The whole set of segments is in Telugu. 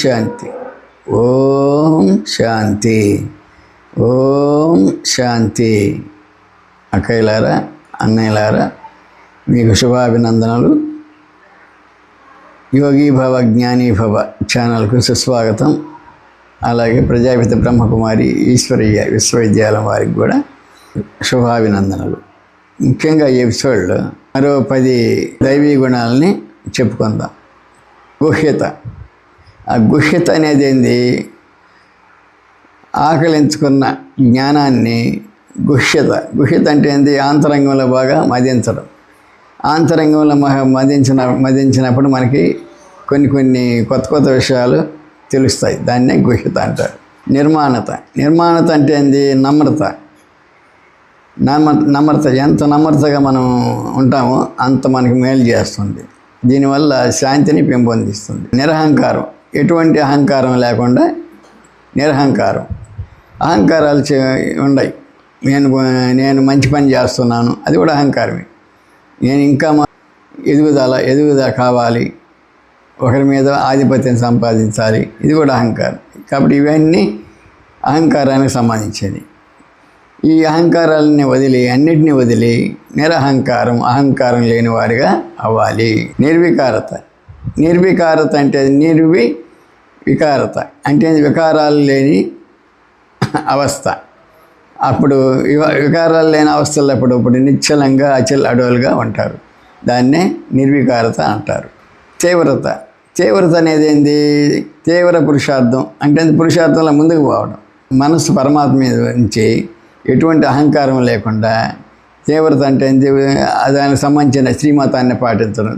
శాంతి. ఓం శాంతి. ఓం శాంతి. అక్కయ్యలారా, అన్నయ్యలారా, మీకు శుభాభినందనలు. యోగి భవ జ్ఞానీ భవ ఛానల్కు సుస్వాగతం. అలాగే ప్రజాపిత బ్రహ్మకుమారి ఈశ్వరీయ విశ్వవిద్యాలయం వారికి కూడా శుభాభినందనలు. ముఖ్యంగా ఈ ఎపిసోడ్లో మరో 10 దైవీ గుణాలని చెప్పుకుందాం. గుహ్యత. ఆ గుహ్యత అనేది ఏంది? ఆకలించుకున్న జ్ఞానాన్ని గుహ్యత అంటే ఏంది? ఆంతరంగంలో బాగా మదించడం. ఆంతరంగంలో మదించినప్పుడు మనకి కొన్ని కొత్త విషయాలు తెలుస్తాయి. దాన్నే గుహ్యత అంటారు. నిర్మాణత అంటే ఏంది? నమ్రత. ఎంత నమ్రతగా మనం ఉంటామో అంత మనకి మేలు చేస్తుంది. దీనివల్ల శాంతిని పెంపొందిస్తుంది. నిరహంకారం. ఎటువంటి అహంకారం లేకుండా నిరహంకారం. అహంకారాలు ఉన్నాయి. నేను మంచి పని చేస్తున్నాను, అది కూడా అహంకారమే. నేను ఇంకా ఎదుగుదల కావాలి, ఒకరి మీద ఆధిపత్యం సంపాదించాలి, ఇది కూడా అహంకారం. కాబట్టి ఇవన్నీ అహంకారానికి సంబంధించేది. ఈ అహంకారాలని అన్నిటినీ వదిలి నిరహంకారం, అహంకారం లేని వారిగా అవ్వాలి. నిర్వికారత అంటే వికారత అంటే వికారాలు లేని అవస్థ. అప్పుడు వికారాలు లేని అవస్థల్లో ఇప్పుడు నిశ్చలంగా అడవులుగా ఉంటారు. దాన్నే నిర్వికారత అంటారు. తీవ్రత అనేది ఏంది? తీవ్ర పురుషార్థం అంటే పురుషార్థంలో ముందుకు పోవడం. మనసు పరమాత్మ మీద నుంచి ఎటువంటి అహంకారం లేకుండా తీవ్రత అంటే ఏంది? దానికి సంబంధించిన శ్రీమతాన్ని పాటించడం,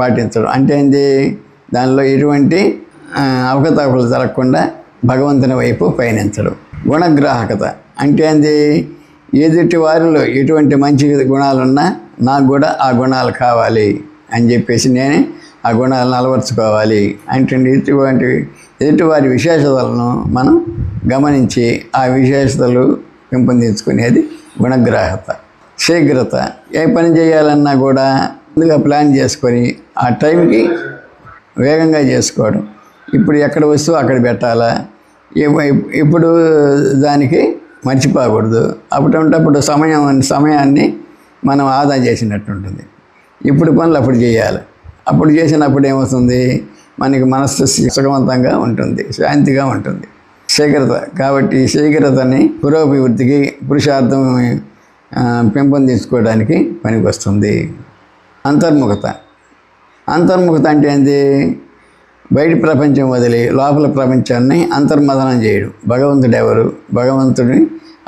పాటించడం అంటే ఏంది? దానిలో ఎటువంటి అవకతవకలు జరగకుండా భగవంతుని వైపు పయనించడం. గుణగ్రాహకత అంటే ఏంది? ఎదుటి వారిలో ఎటువంటి మంచి గుణాలున్నా నాకు కూడా ఆ గుణాలు కావాలి అని చెప్పేసి నేనే ఆ గుణాలను అలవర్చుకోవాలి అంటే ఎదుటివారి విశేషతలను మనం గమనించి ఆ విశేషతలు పెంపొందించుకునేది గుణగ్రాహకత. శీఘ్రత. ఏ పని చేయాలన్నా కూడా ముందుగా ప్లాన్ చేసుకొని ఆ టైంకి వేగంగా చేసుకోవడం. ఇప్పుడు ఎక్కడ వస్తువు అక్కడ పెట్టాలా, ఇప్పుడు దానికి మర్చిపోకూడదు. అప్పుడు సమయాన్ని మనం ఆదా చేసినట్టు ఉంటుంది. ఇప్పుడు పనులు అప్పుడు చేయాలి. అప్పుడు చేసినప్పుడు ఏమవుతుంది? మనకి మనస్సు సుఖవంతంగా ఉంటుంది, శాంతిగా ఉంటుంది. శీఘ్రత. కాబట్టి శీఘ్రతని పురోభివృద్ధికి, పురుషార్థం పెంపొందించుకోవడానికి పనికి వస్తుంది. అంతర్ముఖత అంటే ఏంది? బయట ప్రపంచం వదిలి లోపల ప్రపంచాన్ని అంతర్మథనం చేయడం. భగవంతుడు ఎవరు, భగవంతుడిని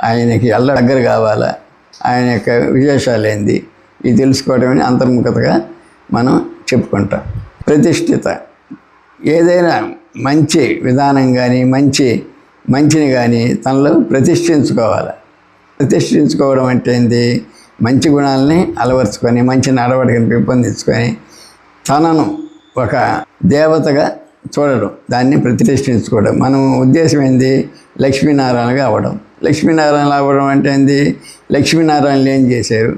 ఆయనకి దగ్గర కావాలా, ఆయన యొక్క విశేషాలు ఏంది, ఇది తెలుసుకోవడమని అంతర్ముఖతగా మనం చెప్పుకుంటాం. ప్రతిష్ఠిత. ఏదైనా మంచి విధానం కానీ మంచిని కానీ తనలో ప్రతిష్ఠించుకోవడం అంటే ఏంది? మంచి గుణాలని అలవర్చుకొని మంచి నడవడికని పెంపొందించుకొని తనను ఒక దేవతగా చూడడం, దాన్ని ప్రతిష్ఠించుకోవడం. మనం ఉద్దేశం ఏంది? లక్ష్మీనారాయణగా అవ్వడం. లక్ష్మీనారాయణలు అవ్వడం అంటే ఏంది? లక్ష్మీనారాయణలు ఏం చేశారు,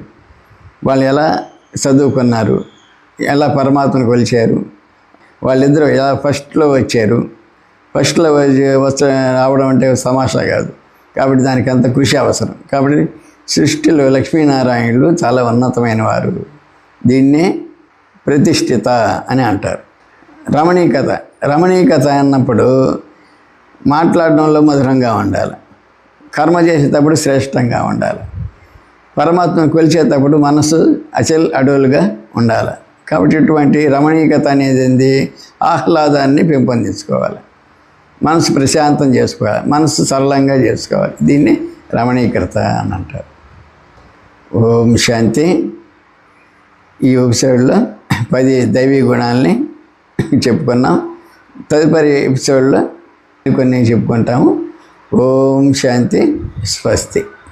వాళ్ళు ఎలా చదువుకున్నారు, ఎలా పరమాత్మను కొలిచారు, వాళ్ళిద్దరూ ఎలా ఫస్ట్లో వచ్చారు. ఫస్ట్లో రావడం అంటే తమాషా కాదు. కాబట్టి దానికి అంత కృషి అవసరం. కాబట్టి సృష్టిలో లక్ష్మీనారాయణులు చాలా ఉన్నతమైన వారు. దీన్నే ప్రతిష్ఠిత అని అంటారు. రమణీకత అన్నప్పుడు మాట్లాడడంలో మధురంగా ఉండాలి, కర్మ చేసేటప్పుడు శ్రేష్టంగా ఉండాలి, పరమాత్మను కొలిచేటప్పుడు మనసు అడవులుగా ఉండాలి. కాబట్టి ఇటువంటి రమణీకత అనేది ఏంది? ఆహ్లాదాన్ని పెంపొందించుకోవాలి, మనసు ప్రశాంతం చేసుకోవాలి, మనసు సరళంగా చేసుకోవాలి. దీన్ని రమణీకత అని అంటారు. ఓం శాంతి. ఈ ఎపిసోడ్లో 10 దైవీ గుణాలని చెప్పుకున్నాం. తదుపరి ఎపిసోడ్లో కొన్ని చెప్పుకుంటాము. ఓం శాంతి. స్వస్తి.